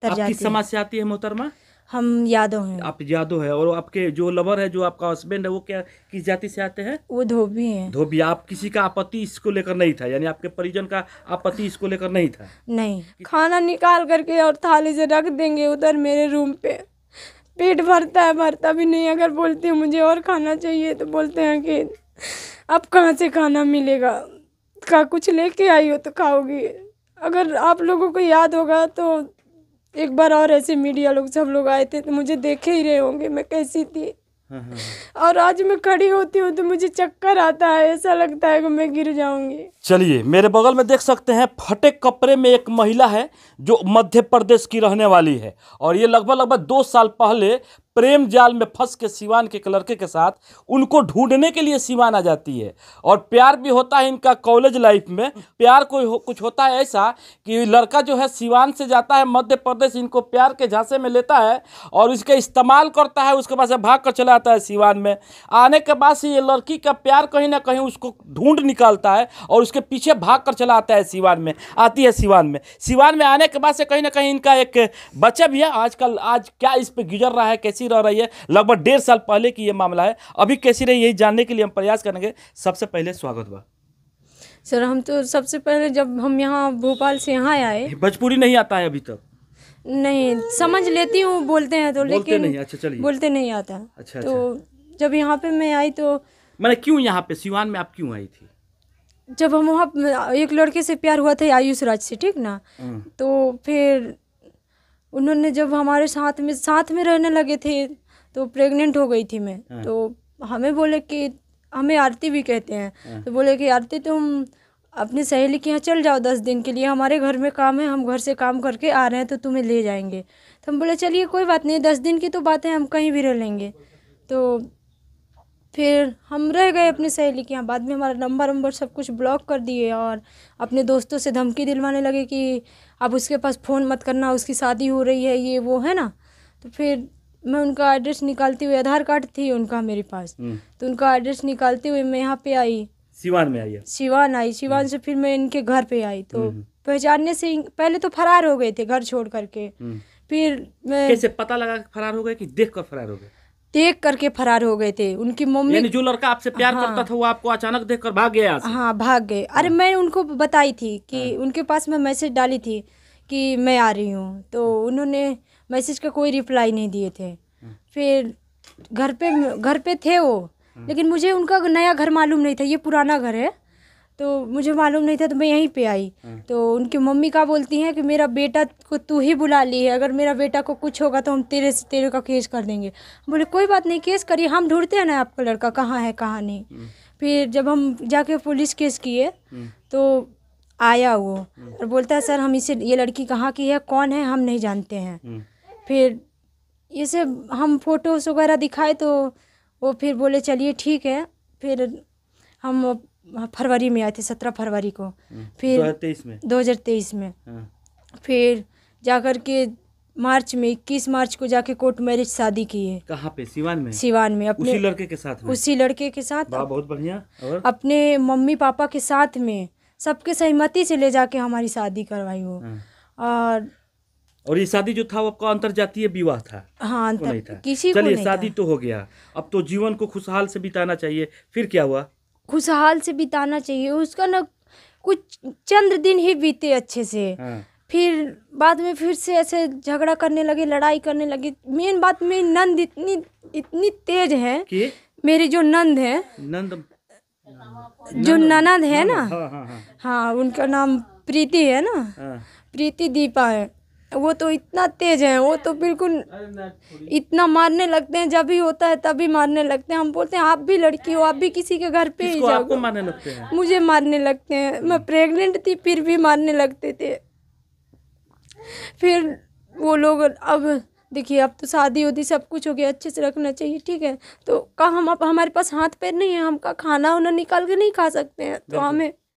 तर जाती है। किस समाज से आती है मोहतरमा? हम यादव हैं। आप यादव है, और आपके जो लवर है, जो आपका हस्बैंड है, वो क्या किस जाति से आते हैं? वो धोबी हैं। धोबी। आप किसी का आपत्ति इसको लेकर नहीं था, यानी आपके परिजन का आपत्ति इसको लेकर नहीं था? नहीं, खाना निकाल करके और थाली से रख देंगे उधर मेरे रूम पे। पेट भरता है, भरता भी नहीं। अगर बोलती हूँ मुझे और खाना चाहिए तो बोलते हैं कि अब कहाँ से खाना मिलेगा, का कुछ लेके आई हो तो खाओगी। अगर आप लोगों को याद होगा तो एक बार और ऐसे मीडिया लोग सब लोग आए थे तो मुझे देखे ही रहे होंगे मैं कैसी थी। और आज मैं खड़ी होती हूँ तो मुझे चक्कर आता है, ऐसा लगता है कि मैं गिर जाऊंगी। चलिए, मेरे बगल में देख सकते हैं, फटे कपड़े में एक महिला है जो मध्य प्रदेश की रहने वाली है, और ये लगभग 2 साल पहले प्रेम जाल में फंस के सिवान के एक लड़के के साथ उनको ढूंढने के लिए सिवान आ जाती है। और प्यार भी होता है इनका कॉलेज लाइफ में। प्यार कुछ होता है ऐसा कि लड़का जो है सिवान से जाता है मध्य प्रदेश, इनको प्यार के झांसे में लेता है और इसका इस्तेमाल करता है। उसके बाद से भाग कर चला आता है सिवान में। आने के बाद से ये लड़की का प्यार कहीं ना कहीं उसको ढूंढ निकालता है और उसके पीछे भाग कर चला आता है सिवान में, आती है सिवान में। सिवान में आने के बाद से कहीं ना कहीं इनका एक बच्चा भी है। आज क्या इस पे गुजर रहा है, कैसी रह रही है, लगभग 1.5 साल पहले की ये मामला है। अभी कैसी रही यही जानने के लिए हम प्रयास करेंगे। सबसे पहले स्वागत बा सर। हम तो सबसे पहले जब हम यहाँ भोपाल से यहाँ आए, भोजपुरी नहीं आता है अभी तक? नहीं, समझ लेती हूँ, बोलते हैं तो, लेकिन नहीं। अच्छा, चलिए, बोलते नहीं आता। अच्छा। तो जब यहाँ पे मैं आई तो मैंने क्यों यहाँ पे सिवान में आप क्यों आई थी? जब हम वहाँ एक लड़के से प्यार हुआ था, आयुष राज से, ठीक ना। तो फिर उन्होंने जब हमारे साथ में रहने लगे थे तो प्रेग्नेंट हो गई थी मैं। तो हमें बोले कि, हमें आरती भी कहते हैं, तो बोले कि आरती तुम अपनी सहेली के यहाँ चल जाओ 10 दिन के लिए, हमारे घर में काम है, हम घर से काम करके आ रहे हैं तो तुम्हें ले जाएंगे। तो हम बोले चलिए कोई बात नहीं, 10 दिन की तो बात है, हम कहीं भी रह लेंगे। तो फिर हम रह गए अपनी सहेली के यहाँ। बाद में हमारा नंबर सब कुछ ब्लॉक कर दिए और अपने दोस्तों से धमकी दिलवाने लगे कि अब उसके पास फ़ोन मत करना, उसकी शादी हो रही है, ये वो है ना। तो फिर मैं उनका एड्रेस निकालते हुए, आधार कार्ड थी उनका मेरे पास, तो उनका एड्रेस निकालते हुए मैं यहाँ पे आई, सिवान में आई? सिवान से फिर मैं इनके घर पे आई। तो पहचानने से पहले तो फरार हो गए थे घर छोड़ करके। फिर मैं कैसे पता लगा कि फरार हो गए, कि देख कर फरार हो गए? देख करके फरार हो गए थे। उनकी मम्मी, यानी जो लड़का आपसे प्यार करता था वो आपको अचानक देखकर भाग गया? हाँ, भाग गए। अरे मैं उनको बताई थी कि उनके पास मैं मैसेज डाली थी कि मैं आ रही हूँ, तो उन्होंने मैसेज का कोई रिप्लाई नहीं दिए थे। फिर घर पे थे वो, लेकिन मुझे उनका नया घर मालूम नहीं था, ये पुराना घर है तो मुझे मालूम नहीं था। तो मैं यहीं पे आई तो उनकी मम्मी का बोलती हैं कि मेरा बेटा को तू ही बुला ली है, अगर मेरा बेटा को कुछ होगा तो हम तेरे का केस कर देंगे। बोले कोई बात नहीं, केस करिए, हम ढूंढते हैं ना आपका लड़का कहाँ है कहाँ नहीं। फिर जब हम जाके पुलिस केस किए तो आया वो और बोलता है सर हम इसे, ये लड़की कहाँ की है, कौन है, हम नहीं जानते हैं। फिर ये सब हम फोटोज वगैरह दिखाए तो वो फिर बोले चलिए ठीक है। फिर हम फरवरी में आए थे, 17 फरवरी को, फिर 2023 में। फिर जाकर के मार्च में 21 मार्च को जाके कोर्ट मैरिज शादी की है। कहाँ पे? सिवान में? सिवान में, अपने उसी लड़के के साथ में? उसी लड़के के साथ। बहुत बढ़िया। और अपने मम्मी पापा के साथ में, सबके सहमति से ले जाके हमारी शादी करवाई वो। और ये शादी जो था वो आपका अंतरजातीय विवाह था? हाँ, नहीं था किसी को चलिए, नहीं शादी था। तो हो गया, अब तो जीवन को खुशहाल से बिताना चाहिए। फिर क्या हुआ? खुशहाल से बिताना चाहिए, उसका ना कुछ चंद दिन ही बीते अच्छे से। फिर बाद में फिर से ऐसे झगड़ा करने लगे, लड़ाई करने लगे। मेन बात, मेरी नंद इतनी तेज है कि मेरी जो नंद है, जो ननद है ना, हाँ, उनका नाम प्रीति है ना, प्रीति दीपा है, वो तो इतना तेज है, वो तो बिल्कुल इतना मारने लगते हैं, जब भी होता है तभी मारने लगते हैं। हम बोलते हैं आप भी लड़की हो, आप भी किसी के घर पे ही जाओ। आपको मारने लगते हैं? मुझे मारने लगते हैं, मैं प्रेग्नेंट थी फिर भी मारने लगते थे। फिर वो लोग, अब देखिए अब तो शादी होती, सब कुछ हो गया, अच्छे से रखना चाहिए, ठीक है। तो हम अब हमारे पास हाथ पैर नहीं है, हम का खाना वाना निकाल के नहीं खा सकते हैं, तो हमें